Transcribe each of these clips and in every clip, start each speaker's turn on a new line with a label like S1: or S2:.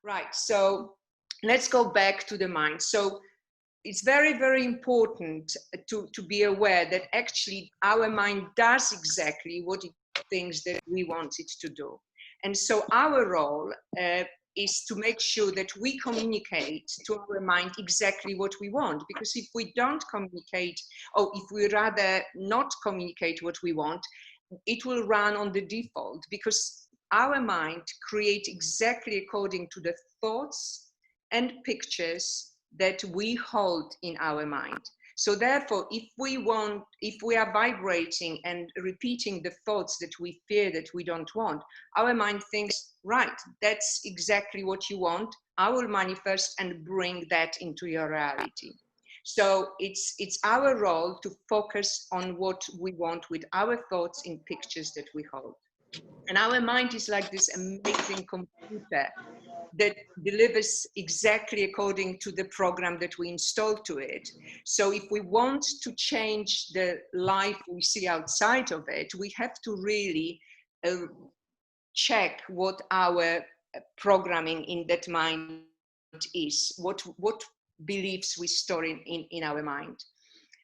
S1: Right. So let's go back to the mind. So it's very, very important to be aware that actually our mind does exactly what it thinks that we want it to do. And so our role is to make sure that we communicate to our mind exactly what we want. Because if we don't communicate, or if we rather not communicate what we want, it will run on the default, because our mind creates exactly according to the thoughts and pictures that we hold in our mind. So therefore, if we are vibrating and repeating the thoughts that we fear, that we don't want, our mind thinks, right, that's exactly what you want. I will manifest and bring that into your reality. So it's our role to focus on what we want with our thoughts in pictures that we hold. And our mind is like this amazing computer that delivers exactly according to the program that we install to it. So if we want to change the life we see outside of it, we have to really check what our programming in that mind is, what beliefs we store in our mind.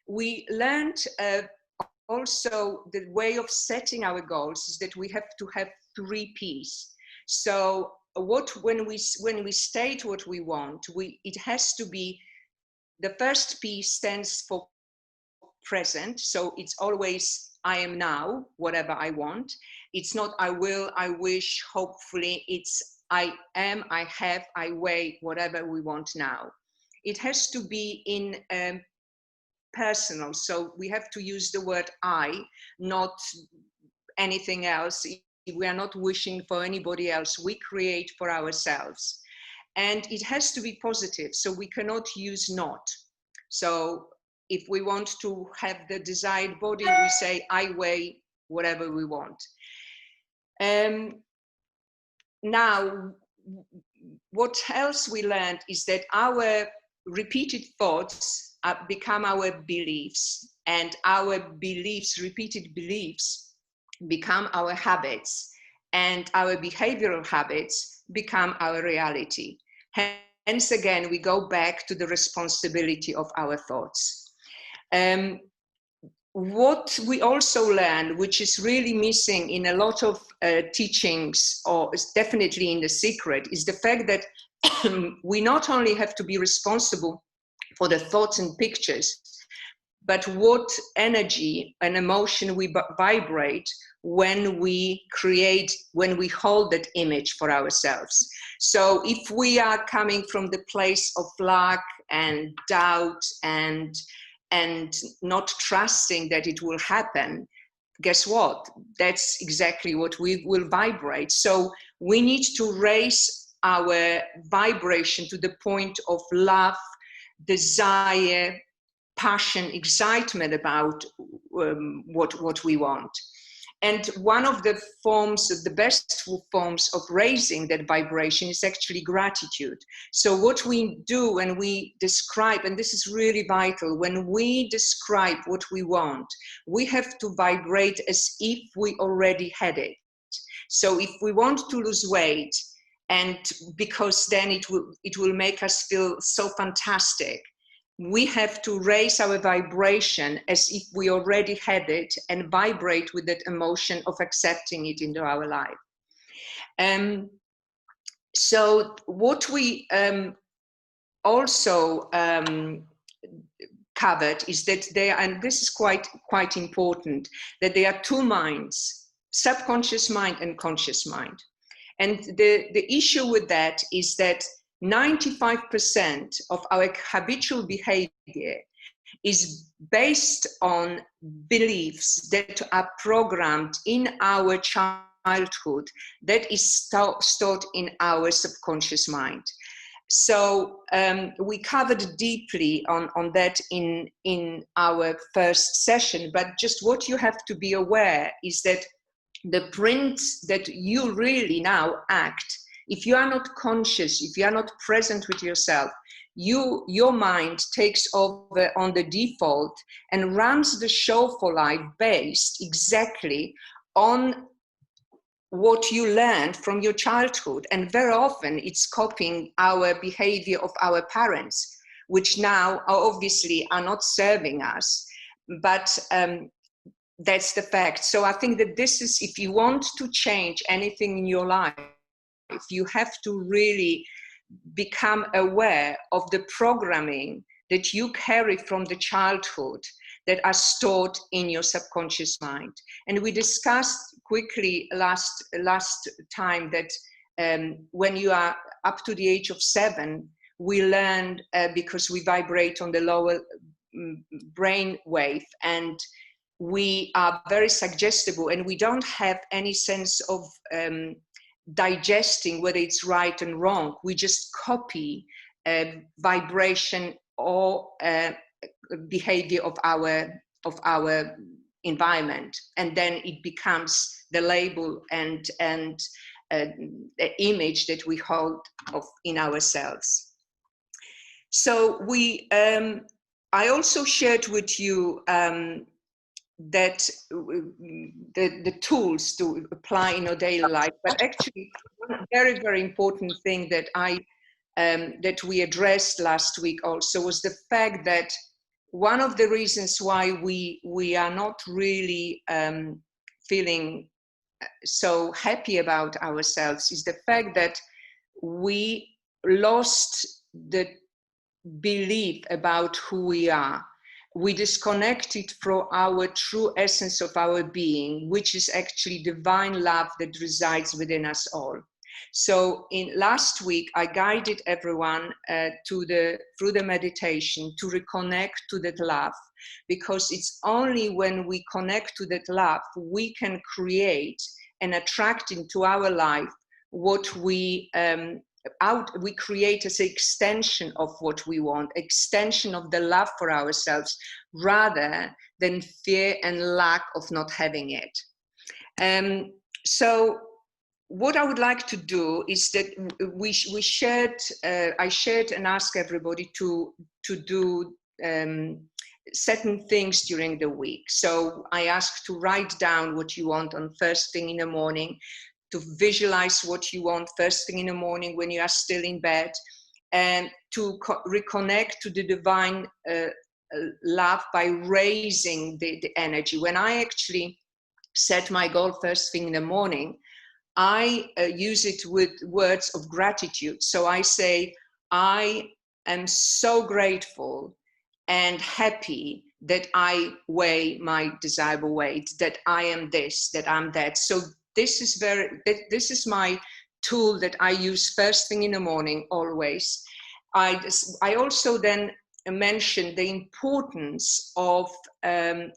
S1: We learned also the way of setting our goals is that we have to have 3 P's. So when we state what we want, it has to be, the first P stands for present. So it's always I am now, whatever I want. It's not I will, I wish, hopefully. It's I am, I have, I weigh, whatever we want now. It has to be in personal. So we have to use the word I, not anything else. We are not wishing for anybody else. We create for ourselves. And it has to be positive. So we cannot use not. So if we want to have the desired body, we say, I weigh whatever we want. Now, what else we learned is that our repeated thoughts become our beliefs, and our beliefs, repeated beliefs, become our habits, and our behavioral habits become our reality. Hence, again, we go back to the responsibility of our thoughts. What we also learn, which is really missing in a lot of teachings, or definitely in The Secret, is the fact that we not only have to be responsible for the thoughts and pictures, but what energy and emotion we vibrate when we create, when we hold that image for ourselves. So if we are coming from the place of lack and doubt and not trusting that it will happen, guess what? That's exactly what we will vibrate. So we need to raise our vibration to the point of love, desire, passion, excitement about what we want. And one of the forms, the best forms of raising that vibration is actually gratitude. So what we do when we describe, and this is really vital, when we describe what we want, we have to vibrate as if we already had it. So if we want to lose weight, and because then it will make us feel so fantastic, we have to raise our vibration as if we already had it and vibrate with that emotion of accepting it into our life. So what we also covered is that there, and this is quite important, that there are 2 minds, subconscious mind and conscious mind. And the issue with that is that 95% of our habitual behavior is based on beliefs that are programmed in our childhood, that is stored in our subconscious mind. So we covered deeply on that in our first session, but just what you have to be aware is that the print that you really now act, if you are not conscious, if you are not present with yourself, your mind takes over on the default and runs the show for life based exactly on what you learned from your childhood. And very often it's copying our behavior of our parents, which now obviously are not serving us. But that's the fact. So I think that this is, if you want to change anything in your life, you have to really become aware of the programming that you carry from the childhood that are stored in your subconscious mind. And we discussed quickly last time that when you are up to the age of 7, we learn because we vibrate on the lower brain wave, and we are very suggestible, and we don't have any sense of digesting whether it's right and wrong. We just copy vibration or behavior of our environment, and then it becomes the label and the image that we hold of in ourselves. So I also shared with you that the tools to apply in our daily life, but actually one very, very important thing that that we addressed last week also was the fact that one of the reasons why we are not really feeling so happy about ourselves is the fact that we lost the belief about who we are. We disconnected from our true essence of our being, which is actually divine love that resides within us all. So in last week, I guided everyone through the meditation to reconnect to that love, because it's only when we connect to that love, we can create and attract into our life what we create as an extension of what we want, extension of the love for ourselves, rather than fear and lack of not having it. So what I would like to do is that I shared and asked everybody to do certain things during the week. So I asked to write down what you want on first thing in the morning, to visualize what you want first thing in the morning when you are still in bed, and to reconnect to the divine love by raising the energy. When I actually set my goal first thing in the morning, I use it with words of gratitude. So I say, I am so grateful and happy that I weigh my desirable weight, that I am this, that I'm that. So this is my tool that I use first thing in the morning, always. I also then mentioned the importance of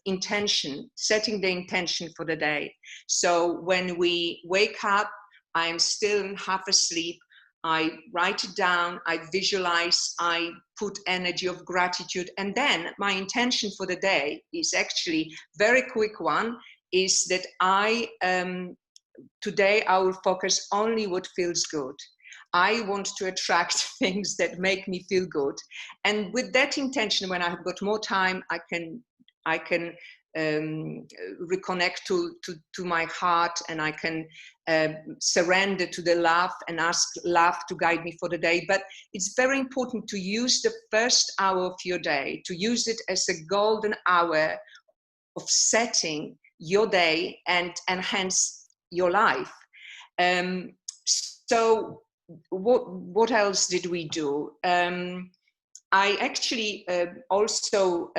S1: intention, setting the intention for the day. So when we wake up, I'm still half asleep, I write it down, I visualize, I put energy of gratitude, and then my intention for the day is actually very quick one, is that today I will focus only what feels good. I want to attract things that make me feel good. And with that intention, when I have got more time, I can reconnect to my heart, and I can surrender to the love and ask love to guide me for the day. But it's very important to use the first hour of your day, to use it as a golden hour of setting your day and hence your life. So what else did we do? I actually also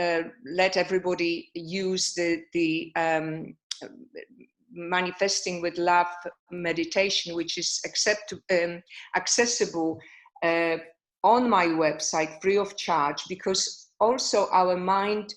S1: let everybody use the manifesting with love meditation, which is accessible on my website free of charge, because also our mind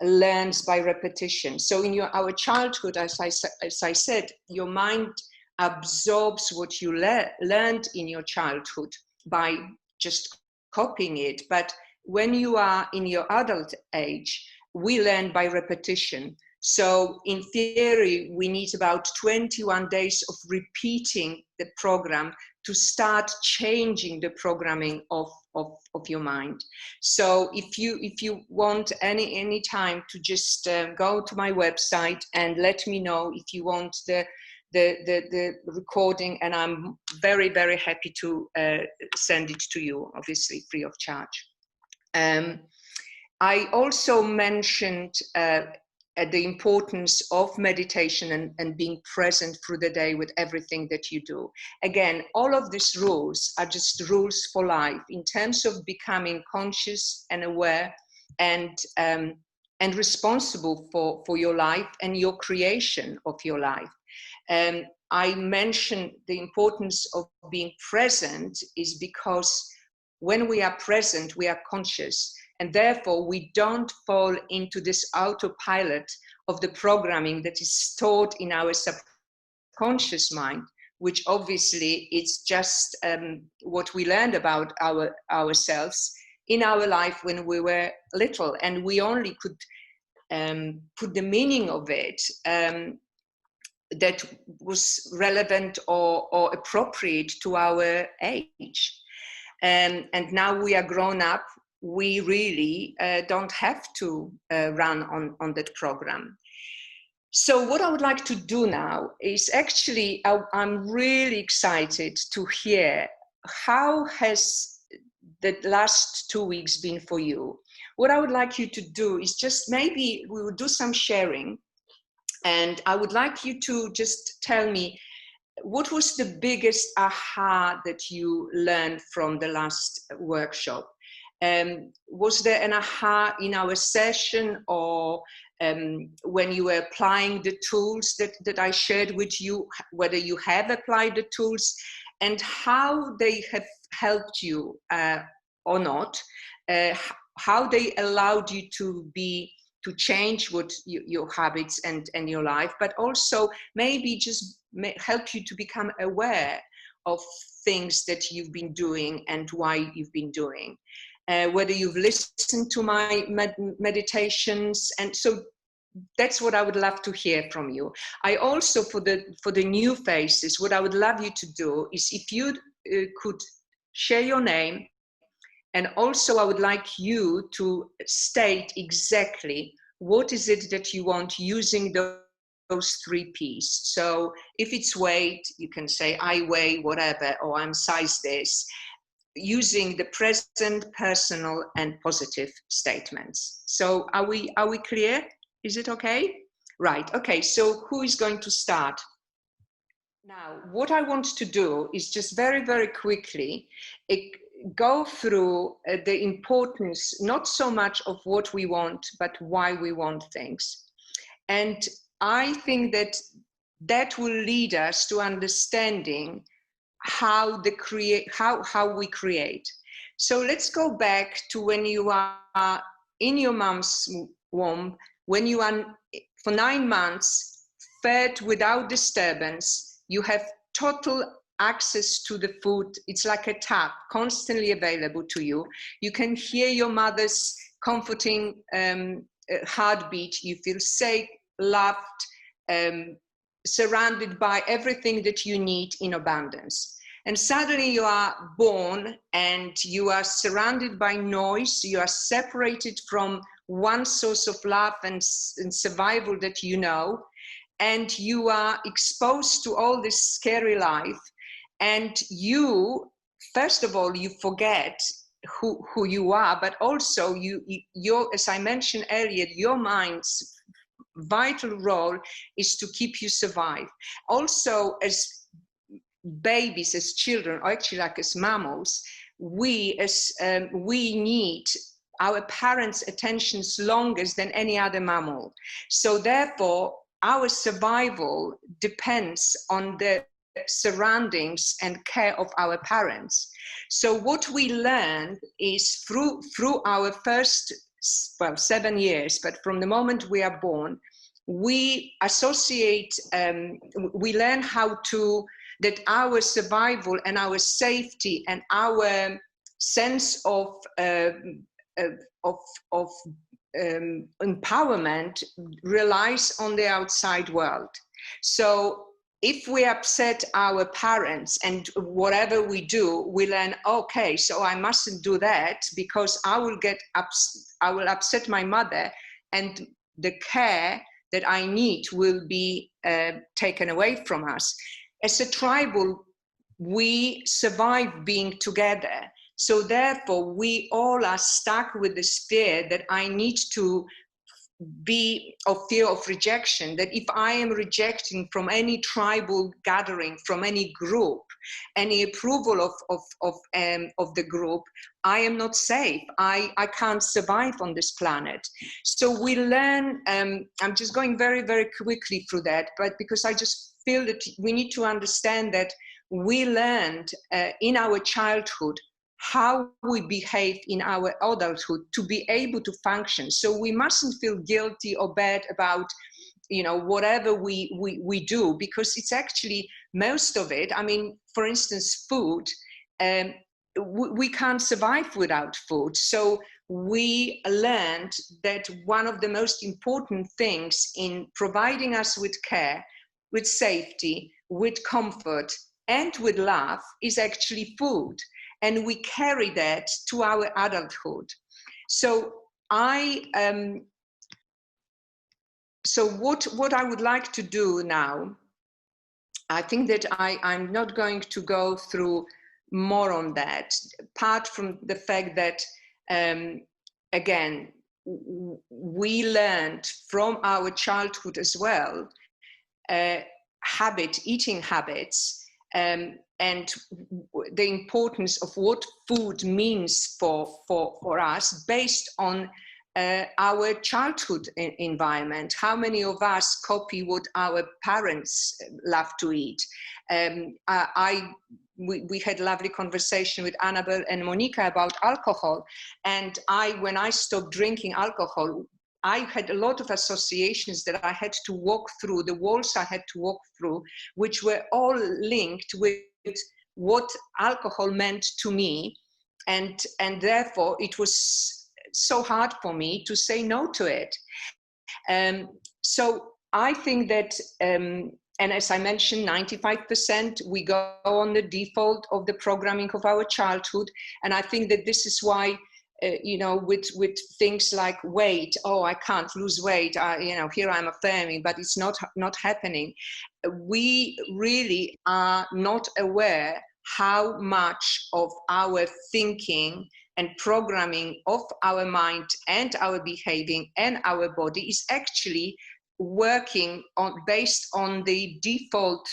S1: learns by repetition. So in our childhood, as I said, your mind absorbs what you learned in your childhood by just copying it. But when you are in your adult age, we learn by repetition. So in theory, we need about 21 days of repeating the program to start changing the programming of your mind. So if you want any time to just go to my website and let me know if you want the the recording, and I'm very, very happy to send it to you, obviously free of charge. I also mentioned the importance of meditation and being present through the day with everything that you do. Again, all of these rules are just rules for life in terms of becoming conscious and aware and responsible for your life and your creation of your life. I mentioned the importance of being present is because when we are present, we are conscious. And therefore, we don't fall into this autopilot of the programming that is stored in our subconscious mind, which obviously is just what we learned about ourselves in our life when we were little. And we only could put the meaning of it that was relevant or appropriate to our age. And now we are grown up. We really don't have to run on that program. So what I would like to do now is actually, I'm really excited to hear how has the last 2 weeks been for you. What I would like you to do is just maybe we will do some sharing, and I would like you to just tell me what was the biggest aha that you learned from the last workshop. Was there an aha in our session, or when you were applying the tools that I shared with you, whether you have applied the tools and how they have helped you or not, how they allowed you to change what your habits and your life, but also maybe just help you to become aware of things that you've been doing and why you've been doing. Whether you've listened to my meditations, and so that's what I would love to hear from you. I also, for the new faces, what I would love you to do is if you could share your name, and also I would like you to state exactly what is it that you want using those 3 P's. So if it's weight, you can say I weigh whatever, or I'm size this, using the present, personal, and positive statements. So are we clear? Is it okay? Right, okay, so who is going to start? Now, what I want to do is just very, very quickly go through the importance, not so much of what we want, but why we want things. And I think that will lead us to understanding how we create. So let's go back to when you are in your mom's womb, when you are for 9 months fed without disturbance. You have total access to the food. It's like a tap constantly available to you. You can hear your mother's comforting heartbeat. You feel safe, loved, surrounded by everything that you need in abundance. And suddenly you are born and you are surrounded by noise. You are separated from one source of love and survival that you know. And you are exposed to all this scary life. And you, first of all, you forget who you are, but also your, as I mentioned earlier, your mind's vital role is to keep you survive. Also, as babies, as children, or actually like as mammals, we need our parents' attentions longer than any other mammal. So therefore, our survival depends on the surroundings and care of our parents. So what we learned is through our first 7 years, but from the moment we are born, we associate, we learn how to, that our survival and our safety and our sense of empowerment relies on the outside world. So if we upset our parents and whatever we do, we learn, okay, so I mustn't do that because I will upset my mother, and the care that I need will be taken away from us. As a tribal, we survive being together. So therefore, we all are stuck with this fear that I need to be of fear of rejection, that if I am rejecting from any tribal gathering, from any group, any approval of the group, I am not safe. I can't survive on this planet. So we learn, I'm just going very, very quickly through that, but because I just feel that we need to understand that we learned in our childhood how we behave in our adulthood to be able to function. So we mustn't feel guilty or bad about, you know, whatever we do, because it's actually most of it. I mean, for instance, food, we can't survive without food. So we learned that one of the most important things in providing us with care, with safety, with comfort, and with love is actually food. And we carry that to our adulthood. So what I would like to do now, I think that I'm not going to go through more on that, apart from the fact that, again, we learned from our childhood as well, eating habits, and the importance of what food means for us based on our childhood environment. How many of us copy what our parents love to eat? We had a lovely conversation with Annabelle and Monica about alcohol, and when I stopped drinking alcohol, I had a lot of associations that I had to walk through, the walls I had to walk through, which were all linked with what alcohol meant to me. And therefore, it was so hard for me to say no to it. So I think that, and as I mentioned, 95% we go on the default of the programming of our childhood. And I think that this is why, you know, with things like weight, oh, I can't lose weight, you know, here I'm affirming, but it's not happening. We really are not aware how much of our thinking and programming of our mind and our behaving and our body is actually working based on the default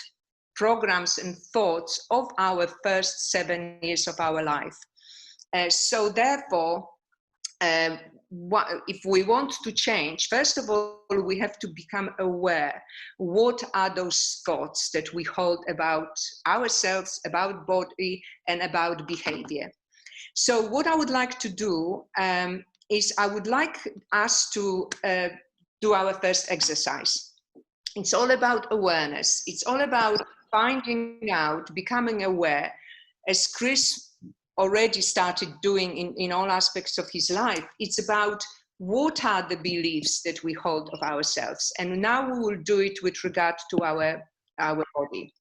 S1: programs and thoughts of our first 7 years of our life. So therefore, if we want to change, first of all, we have to become aware. What are those thoughts that we hold about ourselves, about body, and about behavior? So what I would like to do is I would like us to do our first exercise. It's all about awareness. It's all about finding out, becoming aware, as Chris already started doing in all aspects of his life. It's about what are the beliefs that we hold of ourselves. And now we will do it with regard to our body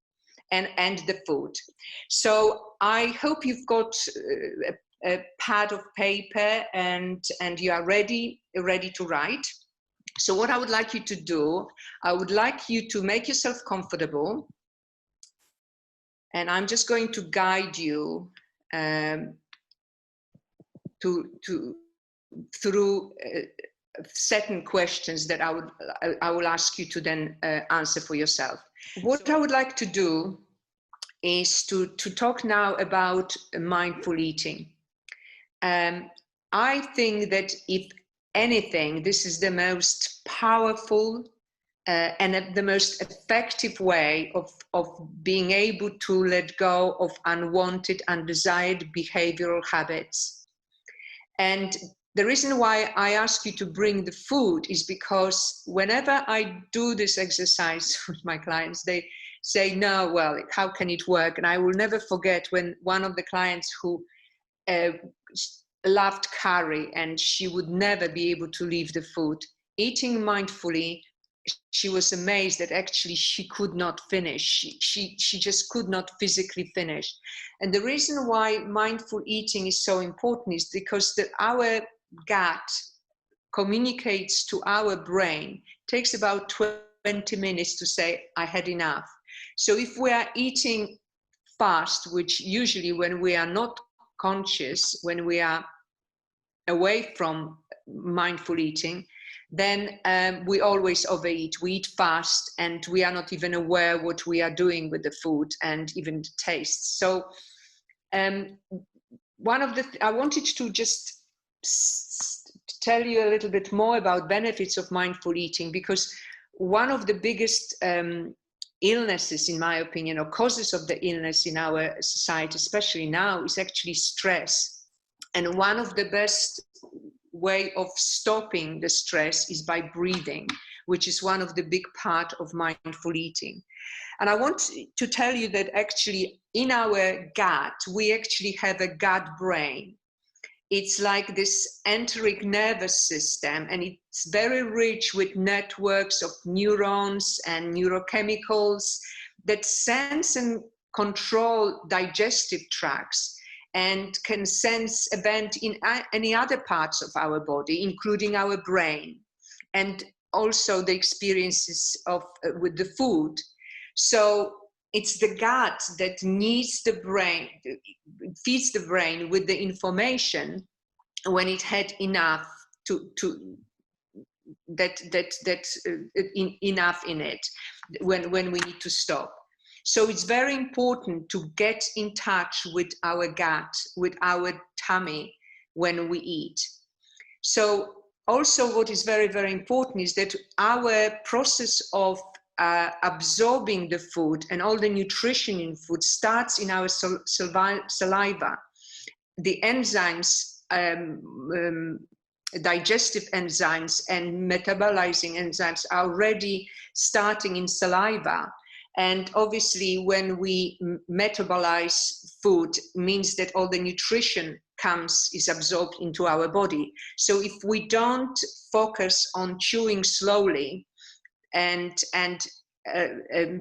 S1: and the food. So I hope you've got a pad of paper and you are ready to write. So what I would like you to do, I would like you to make yourself comfortable. And I'm just going to guide you through certain questions that I will ask you to then answer for yourself. What I would like to do is to talk now about mindful eating. I think that if anything, this is the most powerful and the most effective way of being able to let go of unwanted, undesired behavioral habits. And the reason why I ask you to bring the food is because whenever I do this exercise with my clients, they say, no, well, how can it work? And I will never forget when one of the clients who loved curry and she would never be able to leave the food, eating mindfully, she was amazed that actually she could not finish. She just could not physically finish. And the reason why mindful eating is so important is because our gut communicates to our brain. It takes about 20 minutes to say, I had enough. So if we are eating fast, which usually when we are not conscious, when we are away from mindful eating, then we always overeat. We eat fast and we are not even aware what we are doing with the food and even the taste. So one of the I wanted to just tell you a little bit more about benefits of mindful eating, because one of the biggest illnesses, in my opinion, or causes of the illness in our society, especially now, is actually stress. And one of the best way of stopping the stress is by breathing, which is one of the big part of mindful eating. And I want to tell you that actually in our gut, we actually have a gut brain. It's like this enteric nervous system, and it's very rich with networks of neurons and neurochemicals that sense and control digestive tracts and can sense events in any other parts of our body, including our brain, and also the experiences of with the food. So it's the gut that needs the brain, feeds the brain with the information when it had enough enough in it, when we need to stop. So it's very important to get in touch with our gut, with our tummy when we eat. So also what is very, very important is that our process of absorbing the food and all the nutrition in food starts in our saliva. The enzymes, digestive enzymes and metabolizing enzymes are already starting in saliva. And obviously when we metabolize food, means that all the nutrition is absorbed into our body. So if we don't focus on chewing slowly and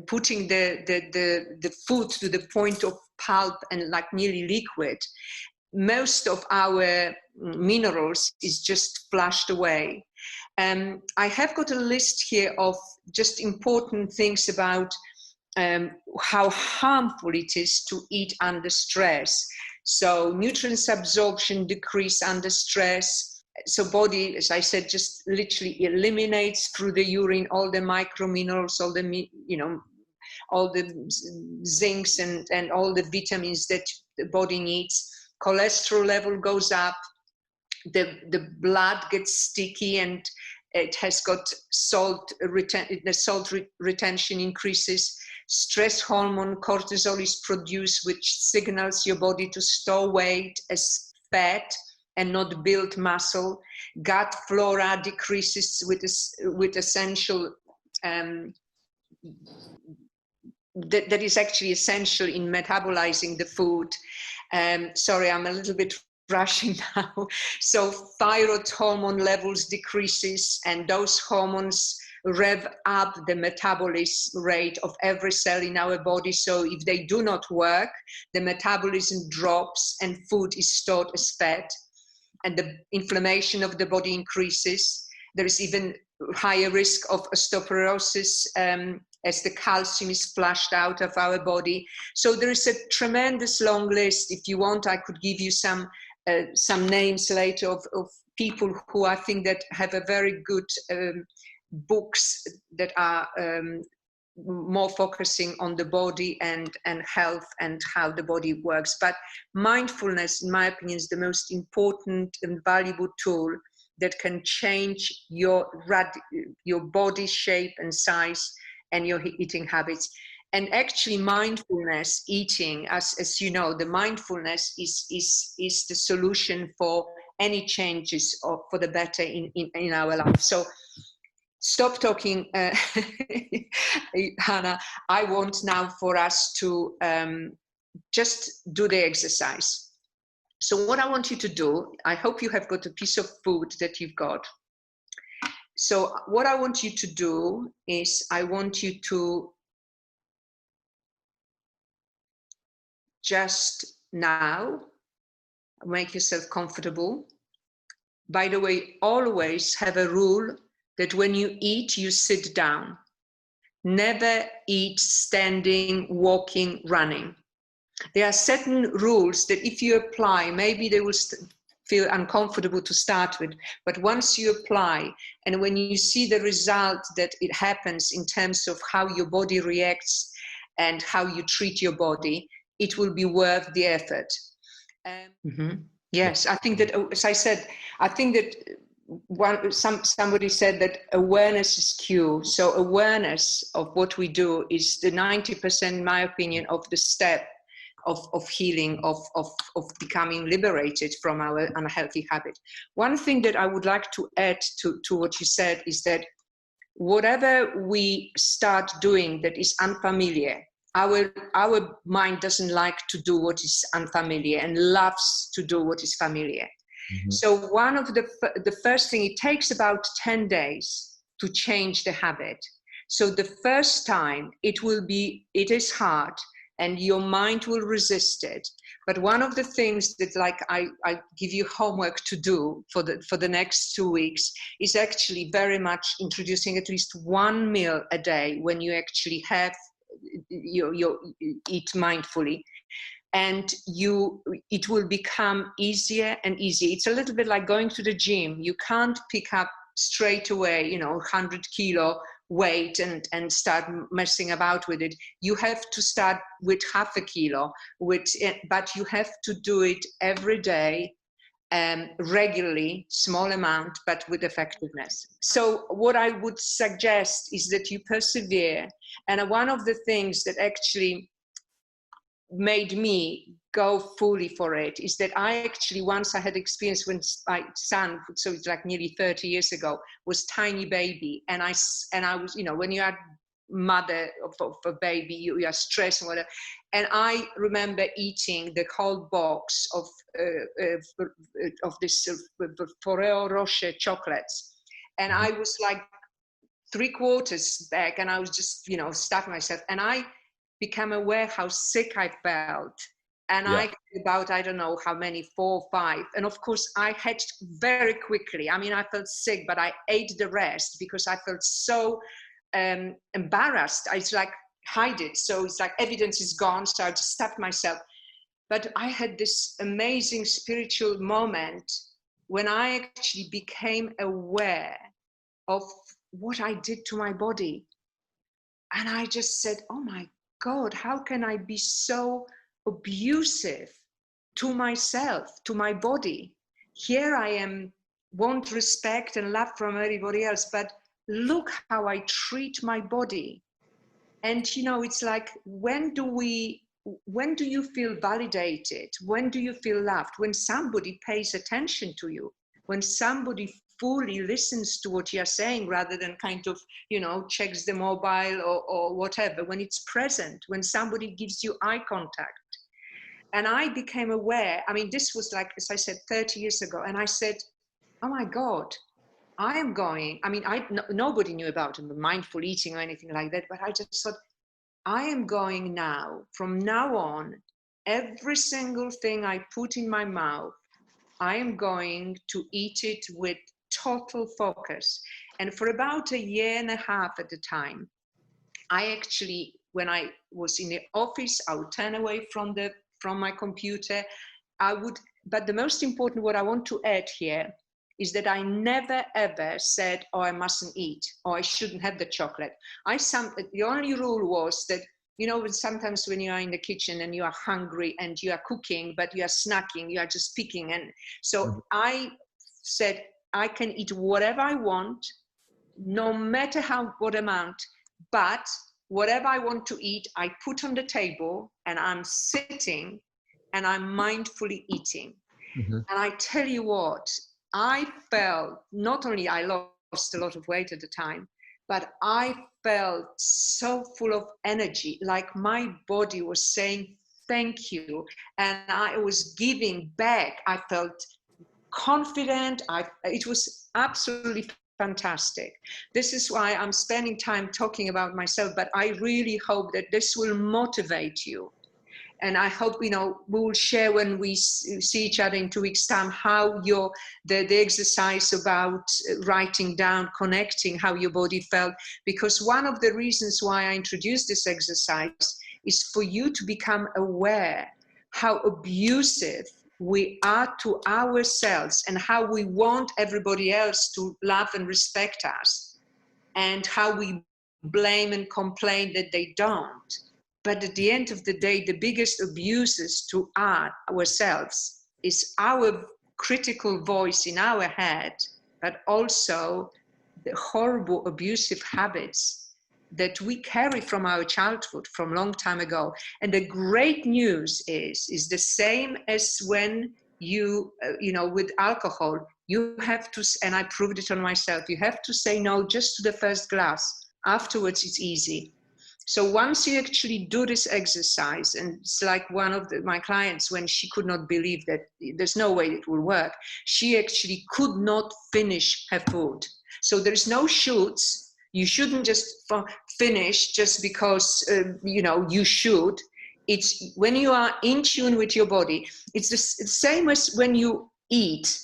S1: putting the food to the point of pulp and like nearly liquid, most of our minerals is just flushed away. I have got a list here of just important things about how harmful it is to eat under stress. So nutrients absorption decrease under stress. So body, as I said, just literally eliminates through the urine all the microminerals, all the, all the zincs and all the vitamins that the body needs. Cholesterol level goes up. The blood gets sticky and it has got the salt retention increases. Stress hormone cortisol is produced, which signals your body to store weight as fat and not build muscle. Gut flora decreases with essential that is actually essential in metabolizing the food. Sorry, I'm a little bit rushing now. So thyroid hormone levels decreases, and those hormones rev up the metabolism rate of every cell in our body. So if they do not work, the metabolism drops and food is stored as fat, and the inflammation of the body increases. There is even higher risk of osteoporosis as the calcium is flushed out of our body. So there is a tremendous long list. If you want, I could give you some names later of people who I think that have a very good books that are more focusing on the body and health and how the body works. But mindfulness, in my opinion, is the most important and valuable tool that can change your body shape and size and your eating habits. And actually mindfulness eating, as you know, the mindfulness is the solution for any changes or for the better in our life. So stop talking, Hanna. I want now for us to just do the exercise. So what I want you to do, I hope you have got a piece of food that you've got. So what I want you to do is I want you to just now make yourself comfortable. by the way, always have a rule that when you eat, you sit down. Never eat standing, walking, running. There are certain rules that if you apply, maybe they will feel uncomfortable to start with, but once you apply, and when you see the result that it happens in terms of how your body reacts and how you treat your body, it will be worth the effort. Yes, I think that, as I said, I think that somebody said that awareness is Q. So awareness of what we do is the 90%, in my opinion, of the step of healing, of becoming liberated from our unhealthy habit. One thing that I would like to add to what you said is that whatever we start doing that is unfamiliar, our mind doesn't like to do what is unfamiliar and loves to do what is familiar. So one of the first thing, it takes about 10 days to change the habit. So the first time it is hard and your mind will resist it. But one of the things that, like, I give you homework to do for the next 2 weeks is actually very much introducing at least one meal a day when you actually have you eat mindfully. And it will become easier and easier. It's a little bit like going to the gym. You can't pick up straight away, 100 kilo weight and start messing about with it. You have to start with half a kilo, but you have to do it every day, regularly, small amount, but with effectiveness. So what I would suggest is that you persevere. And one of the things that actually made me go fully for it is that I actually, once I had experience when my son, so it's like nearly 30 years ago, was tiny baby, and I was, when you are mother of a baby, you are stressed and whatever, and I remember eating the whole box of this Ferrero Rocher chocolates, and I was like 3/4 back, and I was just stuffing myself, and I became aware how sick I felt. And I about, I don't know how many, 4 or 5. And of course, I had very quickly, I felt sick, but I ate the rest because I felt so embarrassed. I was like, hide it. So it's like evidence is gone. So I just stuffed myself. But I had this amazing spiritual moment when I actually became aware of what I did to my body. And I just said, oh my God, how can I be so abusive to myself, to my body? Here I am, want respect and love from everybody else, but look how I treat my body. And it's like, when do you feel validated? When do you feel loved? When somebody pays attention to you, when somebody fully listens to what you're saying rather than kind of, checks the mobile or whatever, when it's present, when somebody gives you eye contact. And I became aware, this was like, as I said, 30 years ago. And I said, oh my God, I am going, nobody knew about mindful eating or anything like that, but I just thought, I am going now, from now on, every single thing I put in my mouth, I am going to eat it with total focus. And for about 1.5 years at the time, I actually, when I was in the office, I would turn away from my computer. But the most important, what I want to add here, is that I never ever said, oh, I mustn't eat, or I shouldn't have the chocolate. The only rule was that, sometimes when you are in the kitchen and you are hungry and you are cooking, but you are snacking, you are just picking. And so I said, I can eat whatever I want, no matter what amount, but whatever I want to eat, I put on the table and I'm sitting and I'm mindfully eating. And I tell you what, I felt, not only I lost a lot of weight at the time, but I felt so full of energy, like my body was saying, thank you. And I was giving back. I felt confident. It was absolutely fantastic. This is why I'm spending time talking about myself, but I really hope that this will motivate you. and I hope, we will share when we see each other in 2 weeks' time, how the exercise about writing down, connecting how your body felt. Because one of the reasons why I introduced this exercise is for you to become aware how abusive we are to ourselves and how we want everybody else to love and respect us, and how we blame and complain that they don't. But at the end of the day, the biggest abuses to ourselves is our critical voice in our head, but also the horrible abusive habits that we carry from our childhood, from a long time ago. And the great news is the same as when you, with alcohol, you have to, and I proved it on myself, you have to say no just to the first glass. Afterwards, it's easy. So once you actually do this exercise, and it's like one of my clients, when she could not believe that there's no way it will work, she actually could not finish her food. So there's no shoots. You shouldn't just finish just because, you should. It's when you are in tune with your body. It's the same as when you eat,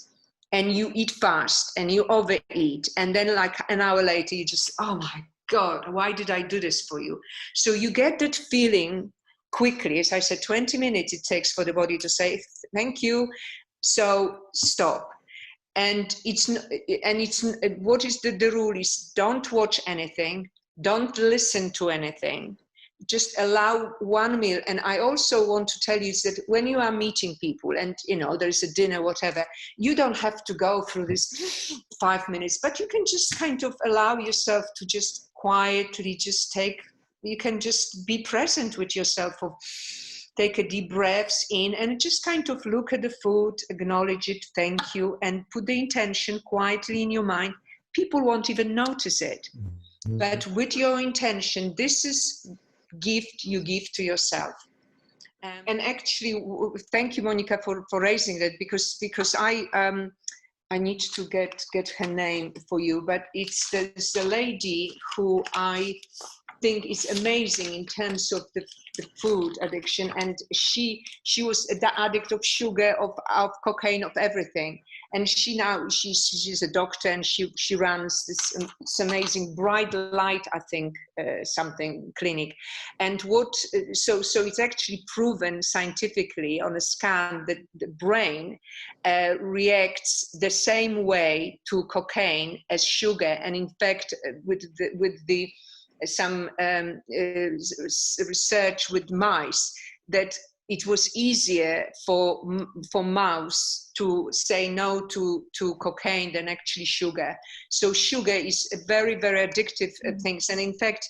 S1: and you eat fast and you overeat, and then like an hour later you just, oh my God, why did I do this for you? So you get that feeling quickly. As I said, 20 minutes it takes for the body to say thank you, so stop. And what is the rule is, don't watch anything, don't listen to anything, just allow one meal. And I also want to tell you is that when you are meeting people and there's a dinner, whatever, you don't have to go through this 5 minutes, but you can just kind of allow yourself to just quietly just you can just be present with yourself, or take a deep breaths in and just kind of look at the food, acknowledge it, thank you, and put the intention quietly in your mind. People won't even notice it. Mm-hmm. But with your intention, this is gift you give to yourself. And actually, thank you, Monica, for raising that, because I need to get her name for you, but it's the lady who I think is amazing in terms of the food addiction, and she was the addict of sugar, of cocaine, of everything. And she's a doctor, and she runs this amazing Bright Light, I think, something clinic. And so it's actually proven scientifically on a scan that the brain reacts the same way to cocaine as sugar. And in fact, with some research with mice, that it was easier for mouse to say no to cocaine than actually sugar. So sugar is a very, very addictive thing. And in fact,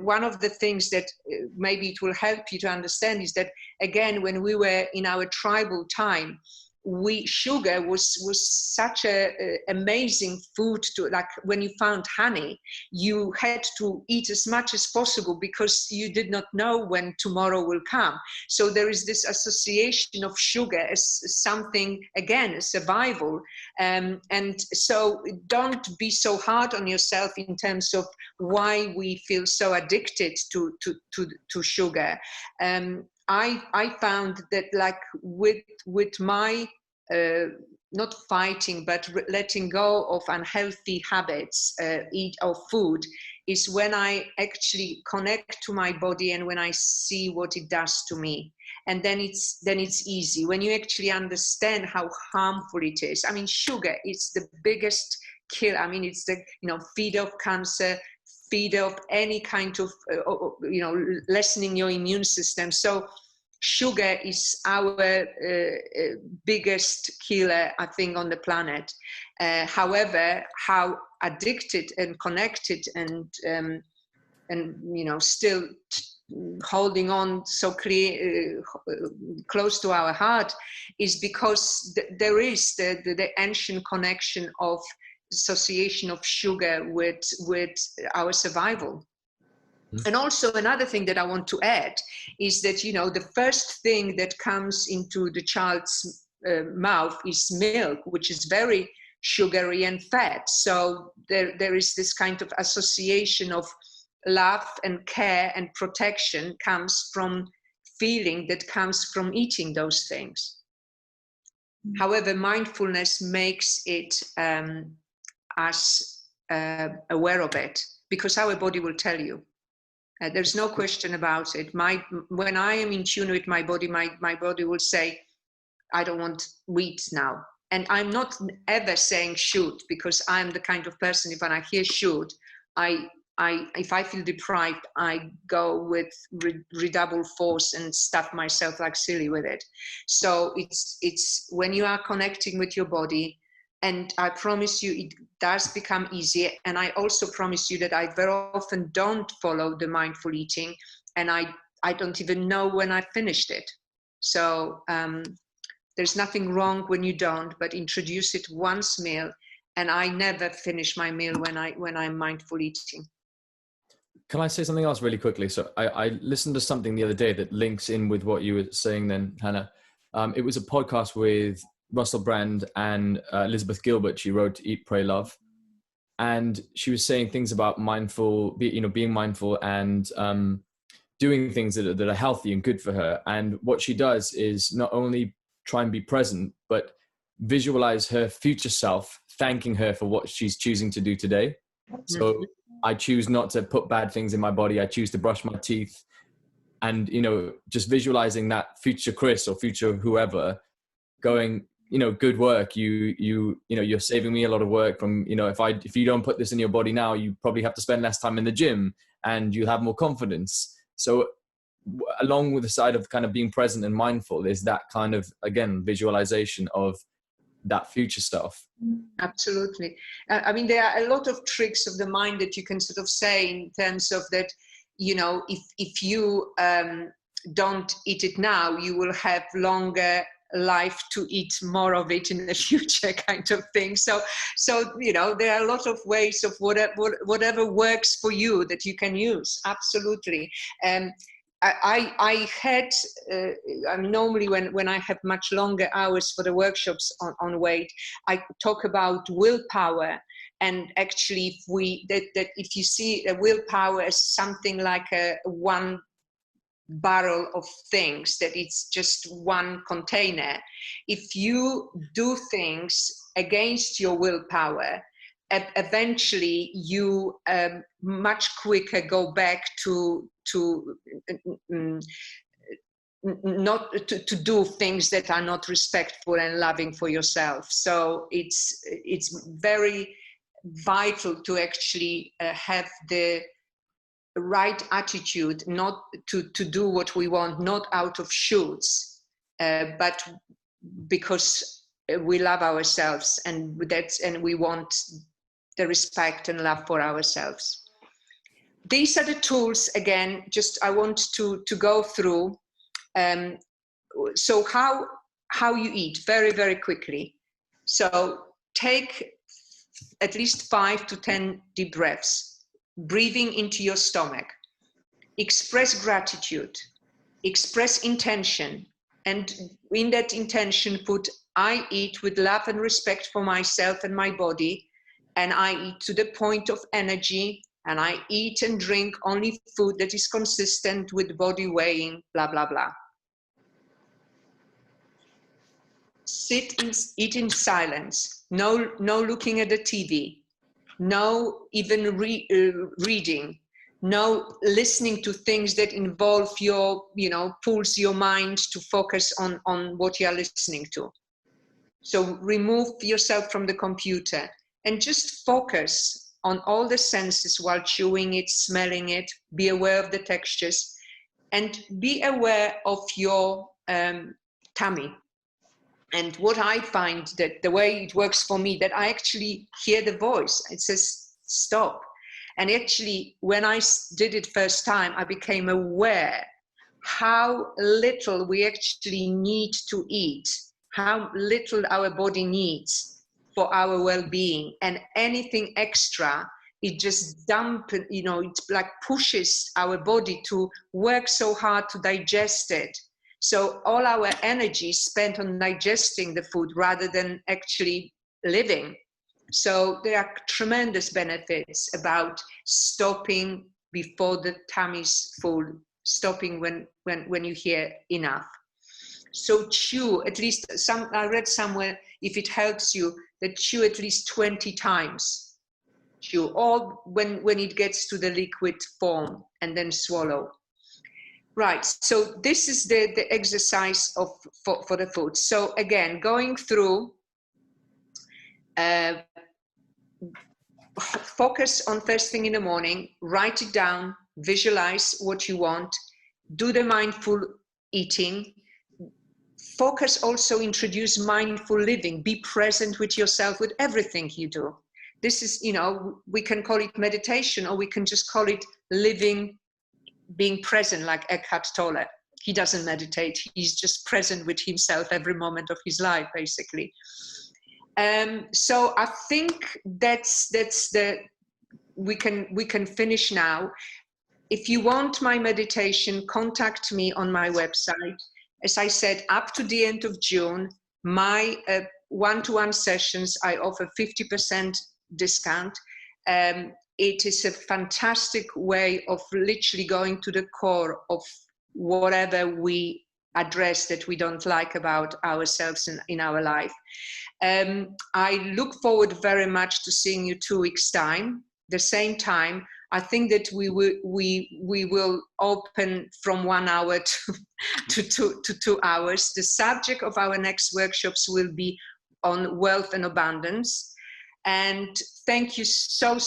S1: one of the things that maybe it will help you to understand is that, again, when we were in our tribal time, sugar was such a amazing food to, like, when you found honey, you had to eat as much as possible because you did not know when tomorrow will come. So there is this association of sugar as something, again, survival. And so don't be so hard on yourself in terms of why we feel so addicted to sugar. I found that, like, with my not fighting, but letting go of unhealthy habits, eat or food, is when I actually connect to my body and when I see what it does to me. And then it's easy. When you actually understand how harmful it is. I mean, sugar is the biggest killer. I mean, it's the, feed of cancer, feed of any kind of, lessening your immune system. So sugar is our biggest killer, I think, on the planet. However, how addicted and connected and still holding on so close to our heart is because there is the ancient connection of association of sugar with our survival. And also another thing that I want to add is that, the first thing that comes into the child's mouth is milk, which is very sugary and fat. So there is this kind of association of love and care and protection comes from feeling that comes from eating those things. However, mindfulness makes it us aware of it, because our body will tell you. There's no question about it. When I am in tune with my body, my body will say, I don't want wheat now. And I'm not ever saying should, because I'm the kind of person, if I hear should, if I feel deprived, I go with redoubled force and stuff myself like silly with it. So it's when you are connecting with your body, and I promise you it does become easier. And I also promise you that I very often don't follow the mindful eating, and I don't even know when I finished it. So there's nothing wrong when you don't, but introduce it once meal. And I never finish my meal when I'm mindful eating.
S2: Can I say something else really quickly? So I listened to something the other day that links in with what you were saying then, Hannah. It was a podcast with Russell Brand and Elizabeth Gilbert. She wrote Eat, Pray, Love. And she was saying things about being mindful and doing things that are healthy and good for her. And what she does is not only try and be present, but visualize her future self thanking her for what she's choosing to do today. So I choose not to put bad things in my body. I choose to brush my teeth. And, just visualizing that future Chris or future whoever going, good work. You're saving me a lot of work from, if you don't put this in your body now, you probably have to spend less time in the gym and you have more confidence. So along with the side of kind of being present and mindful is that kind of, again, visualization of that future stuff.
S1: Absolutely. I mean, there are a lot of tricks of the mind that you can sort of say in terms of that, if you don't eat it now, you will have longer life to eat more of it in the future, kind of thing. So there are a lot of ways of whatever works for you that you can use. Absolutely. I had, normally when I have much longer hours for the workshops on weight, I talk about willpower. And actually, if you see a willpower as something like one barrel of things, that it's just one container. If you do things against your willpower, eventually you much quicker go back to not to do things that are not respectful and loving for yourself. So it's very vital to actually have the right attitude, not to do what we want, not out of shoots, but because we love ourselves, and we want the respect and love for ourselves. These are the tools, again, just I want to go through. So how you eat, very, very quickly. So take at least 5 to 10 deep breaths, breathing into your stomach. Express gratitude, express intention, and in that intention put, I eat with love and respect for myself and my body, and I eat to the point of energy, and I eat and drink only food that is consistent with body weighing, blah, blah, blah. Eat in silence, no looking at the TV, no even reading, no listening to things that involve pulls your mind to focus on what you are listening to. So remove yourself from the computer and just focus on all the senses while chewing it, smelling it, be aware of the textures, and be aware of your tummy. And what I find that the way it works for me, that I actually hear the voice. It says, stop. And actually, when I did it first time, I became aware how little we actually need to eat, how little our body needs for our well-being. And anything extra, it just it like pushes our body to work so hard to digest it. So all our energy is spent on digesting the food rather than actually living. So there are tremendous benefits about stopping before the tummy's full stopping when you hear enough. So chew at least I read somewhere, if it helps you, that chew at least 20 times. Chew, or when it gets to the liquid form, and then swallow. Right, so this is the exercise for the food. So again, going through, focus on first thing in the morning, write it down, visualize what you want, do the mindful eating. Focus also, introduce mindful living, be present with yourself with everything you do. This is, we can call it meditation, or we can just call it living, being present, like Eckhart Tolle. He doesn't meditate, he's just present with himself every moment of his life, basically. So I think we can finish now. If you want my meditation, contact me on my website. As I said, up to the end of June, my one-to-one sessions, I offer 50% discount. It is a fantastic way of literally going to the core of whatever we address that we don't like about ourselves in our life. I look forward very much to seeing you 2 weeks' time. The same time, I think that we will open from 1 hour to 2 hours. The subject of our next workshops will be on wealth and abundance. And thank you so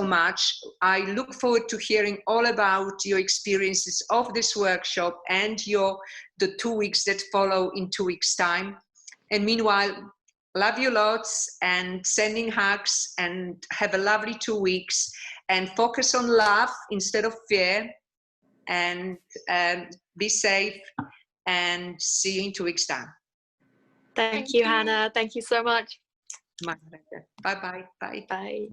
S1: much. I look forward to hearing all about your experiences of this workshop and the 2 weeks that follow in 2 weeks' time. And meanwhile, love you lots and sending hugs, and have a lovely 2 weeks, and focus on love instead of fear, and be safe, and see you in 2 weeks' time.
S3: Thank you, Hanna. Thank you so much.
S1: My pleasure. Bye-bye. Bye.
S3: Bye.